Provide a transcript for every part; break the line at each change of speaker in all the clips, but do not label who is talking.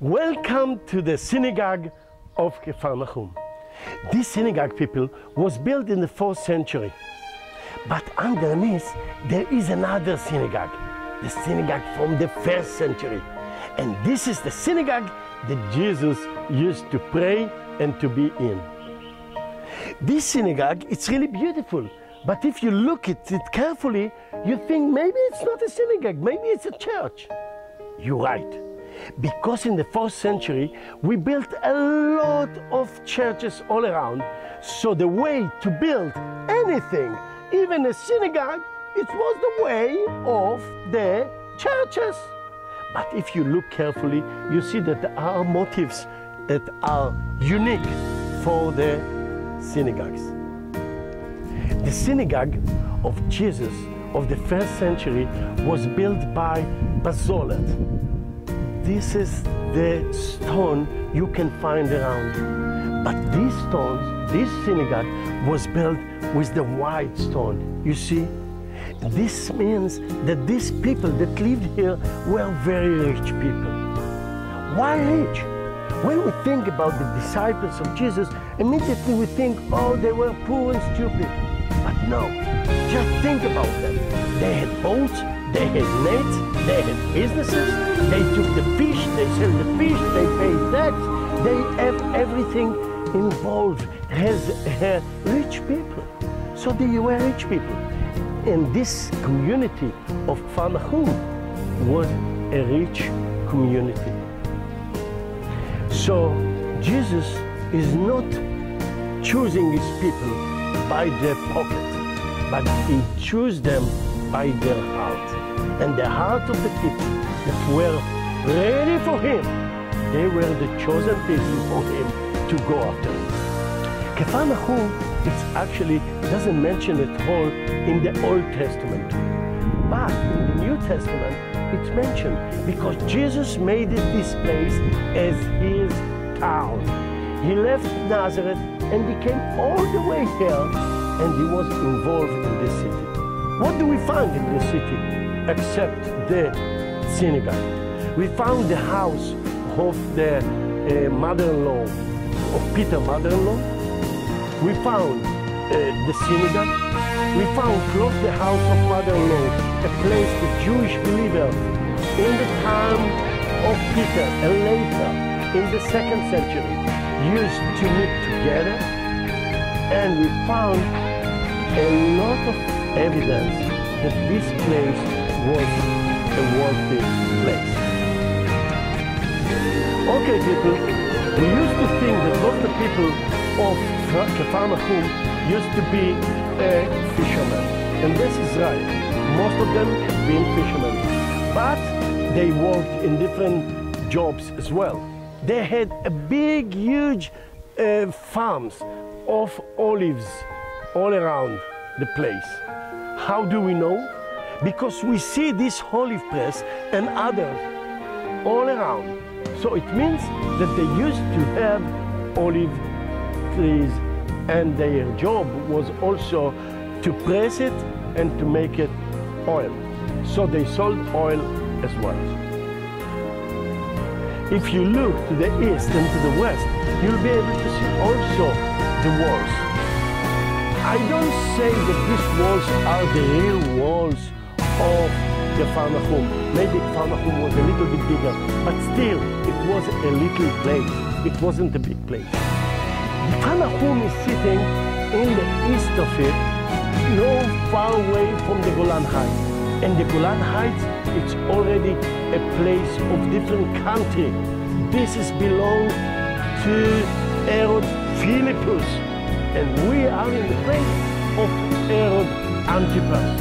Welcome to the synagogue of Capernaum. This synagogue, people, was built in the 4th century. But underneath, there is another synagogue, the synagogue from the 1st century. And this is the synagogue that Jesus used to pray and to be in. This synagogue, it's really beautiful. But if you look at it carefully, you think maybe it's not a synagogue, maybe it's a church. You're right. Because in the 4th century, we built a lot of churches all around. So the way to build anything, even a synagogue, it was the way of the churches. But if you look carefully, you see that there are motifs that are unique for the synagogues. The synagogue of Jesus of the 1st century was built by basalt. This is the stone you can find around. But these stones, this synagogue was built with the white stone. You see, this means that these people that lived here were very rich people. Why rich? When we think about the disciples of Jesus, immediately we think, oh, they were poor and stupid. But no, just think about them. They had boats, they had nets, they had businesses, they took the fish, they sell the fish, they pay tax, they have everything involved as rich people. So they were rich people. And this community of Capernaum was a rich community. So Jesus is not choosing his people by their pocket, but he chose them by their heart. And the heart of the people that were ready for him, they were the chosen people for him to go after him. Capernaum, it actually doesn't mention at all in the Old Testament. But in the New Testament, it's mentioned because Jesus made it this place as his town. He left Nazareth and he came all the way here and he was involved in this city. What do we find in this city except the synagogue? We found the house of the mother-in-law, of Peter's mother-in-law. We found the synagogue. We found close the house of mother-in-law, a place the Jewish believers in the time of Peter and later in the 2nd century used to meet together. And we found a lot of evidence that this place was a wealthy place. Okay, people, we used to think that most of the people of Capernaum used to be fishermen. And this is right. Most of them being fishermen. But they worked in different jobs as well. They had a big, huge farms of olives all around the place. How do we know? Because we see this olive press and others all around. So it means that they used to have olive trees, and their job was also to press it and to make it oil. So they sold oil as well. If you look to the east and to the west, you'll be able to see also the walls. I don't say that these walls are the real walls of Capernaum. Maybe Capernaum was a little bit bigger, but still, it was a little place. It wasn't a big place. Capernaum is sitting in the east of it, not far away from the Golan Heights. And the Golan Heights, it's already a place of different country. This is belong to Herod Philippus, and we are in the place of Herod Antipas.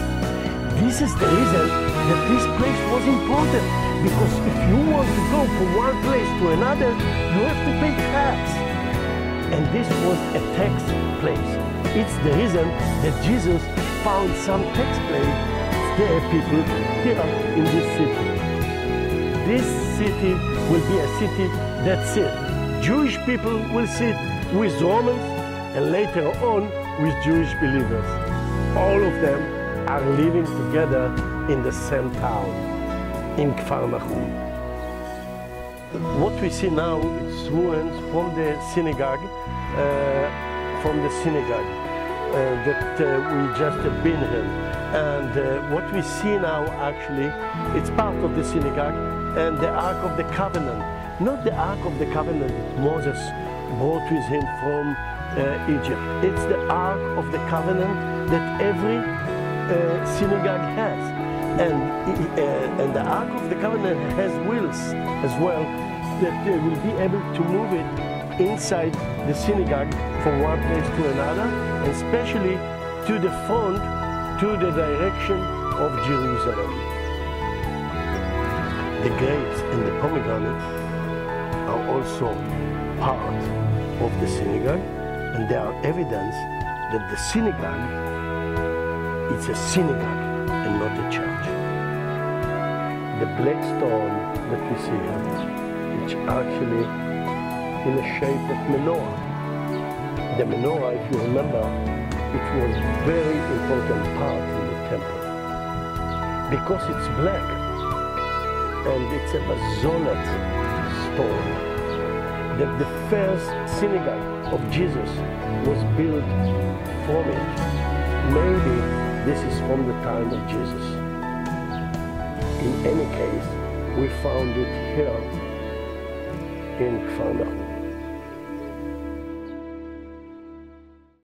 This is the reason that this place was important, because if you want to go from one place to another, you have to pay tax. And this was a tax place. It's the reason that Jesus found some tax people here in this city. This city will be a city that's it. Jewish people will sit with Romans and later on with Jewish believers. All of them are living together in the same town, in Capernaum. what we see now is ruins from the synagogue, that we just have been in. And what we see now actually, it's part of the synagogue and the Ark of the Covenant. Not the Ark of the Covenant that Moses brought with him from Egypt. It's the Ark of the Covenant that every synagogue has. And the Ark of the Covenant has wheels as well, that they will be able to move it inside the synagogue from one place to another, and especially to the front, to the direction of Jerusalem. The grapes and the pomegranate are also part of the synagogue, and they are evidence that the synagogue is a synagogue and not a church. The black stone that we see here, which actually in the shape of menorah. The menorah, if you remember, it was very important part in the temple because it's black and it's a basalt stone. That the first synagogue of Jesus was built from it. Maybe this is from the time of Jesus. In any case, we found it here in Capernaum.